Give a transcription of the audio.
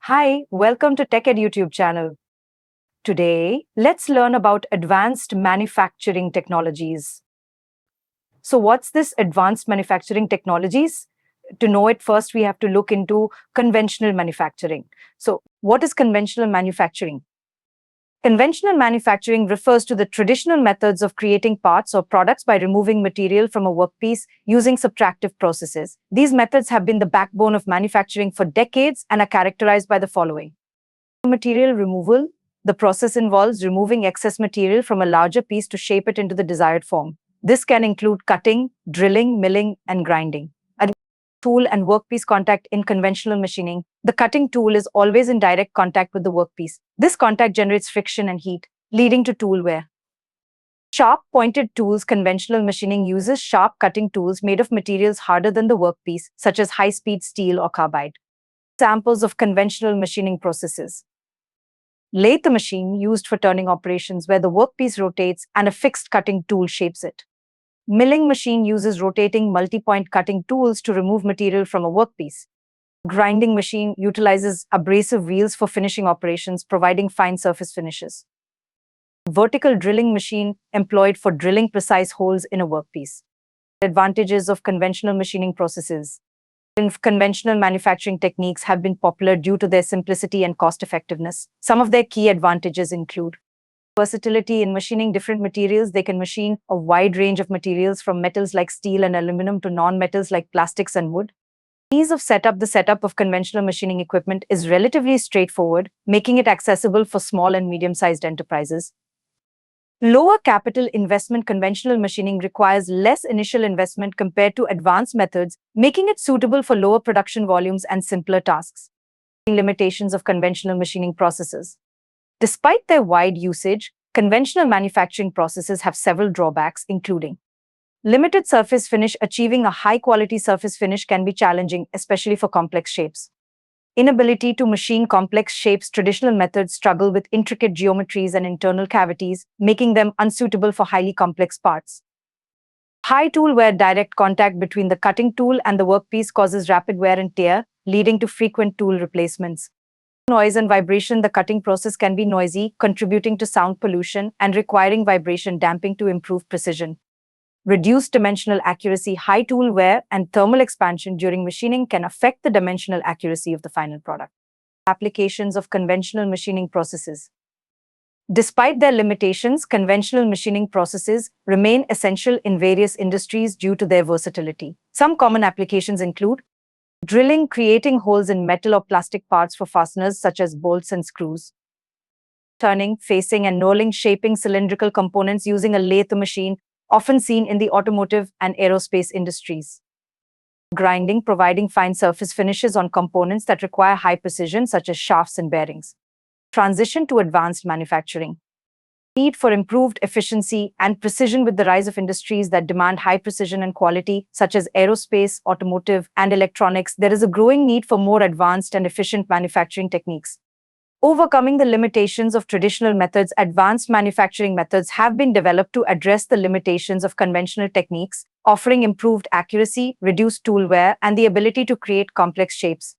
Hi, welcome to TechEd YouTube channel. Today, let's learn about advanced manufacturing technologies. So what's this advanced manufacturing technologies? To know it first, we have to look into conventional manufacturing. So what is conventional manufacturing? Conventional manufacturing refers to the traditional methods of creating parts or products by removing material from a workpiece using subtractive processes. These methods have been the backbone of manufacturing for decades and are characterized by the following. Material removal. The process involves removing excess material from a larger piece to shape it into the desired form. This can include cutting, drilling, milling, and grinding. A tool and workpiece contact in conventional machining. The cutting tool is always in direct contact with the workpiece. This contact generates friction and heat, leading to tool wear. Sharp pointed tools. Conventional machining uses sharp cutting tools made of materials harder than the workpiece, such as high-speed steel or carbide. Examples of conventional machining processes. Lathe machine used for turning operations where the workpiece rotates and a fixed cutting tool shapes it. Milling machine uses rotating multi-point cutting tools to remove material from a workpiece. Grinding machine utilizes abrasive wheels for finishing operations, providing fine surface finishes. Vertical drilling machine employed for drilling precise holes in a workpiece. Advantages of conventional machining processes. Conventional manufacturing techniques have been popular due to their simplicity and cost effectiveness. Some of their key advantages include versatility in machining different materials. They can machine a wide range of materials from metals like steel and aluminum to non-metals like plastics and wood. Ease of setup. The setup of conventional machining equipment is relatively straightforward, making it accessible for small and medium-sized enterprises. Lower capital investment. Conventional machining requires less initial investment compared to advanced methods, making it suitable for lower production volumes and simpler tasks. Limitations of conventional machining processes. Despite their wide usage, conventional manufacturing processes have several drawbacks, including limited surface finish. Achieving a high-quality surface finish can be challenging, especially for complex shapes. Inability to machine complex shapes. Traditional methods struggle with intricate geometries and internal cavities, making them unsuitable for highly complex parts. High tool wear. Direct contact between the cutting tool and the workpiece causes rapid wear and tear, leading to frequent tool replacements. Noise and vibration. The cutting process can be noisy, contributing to sound pollution and requiring vibration damping to improve precision. Reduced dimensional accuracy. High tool wear and thermal expansion during machining can affect the dimensional accuracy of the final product. Applications of conventional machining processes. Despite their limitations, conventional machining processes remain essential in various industries due to their versatility. Some common applications include drilling, creating holes in metal or plastic parts for fasteners such as bolts and screws. Turning, facing, and knurling, shaping cylindrical components using a lathe machine, often seen in the automotive and aerospace industries. Grinding, providing fine surface finishes on components that require high precision, such as shafts and bearings. Transition to advanced manufacturing. Need for improved efficiency and precision. With the rise of industries that demand high precision and quality, such as aerospace, automotive, and electronics, there is a growing need for more advanced and efficient manufacturing techniques. Overcoming the limitations of traditional methods, advanced manufacturing methods have been developed to address the limitations of conventional techniques, offering improved accuracy, reduced tool wear, and the ability to create complex shapes.